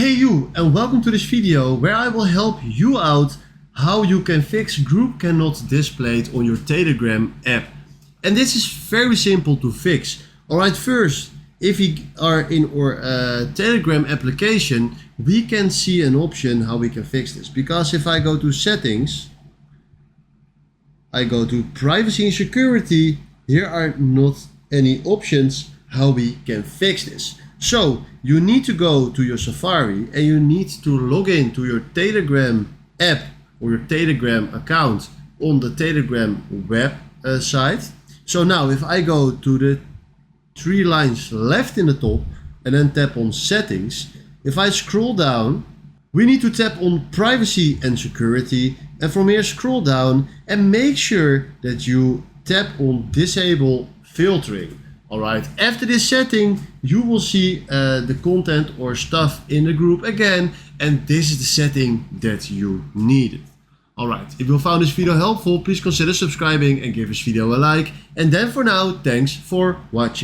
Hey you, and welcome to this video where I will help you out how you can fix group cannot display on your Telegram app. And this is very simple to fix. Alright, first, if we are in our Telegram application, we can see an option how we can fix this. Because if I go to settings, I go to privacy and security, here are not any options how we can fix this. So you need to go to your Safari and you need to log in to your Telegram app or your Telegram account on the Telegram web site. So now if I go to the three lines left in the top and then tap on settings, if I scroll down, we need to tap on privacy and security, and from here scroll down and make sure that you tap on disable filtering. Alright, after this setting, you will see the content or stuff in the group again, and this is the setting that you needed. Alright, if you found this video helpful, please consider subscribing and give this video a like. And then for now, thanks for watching.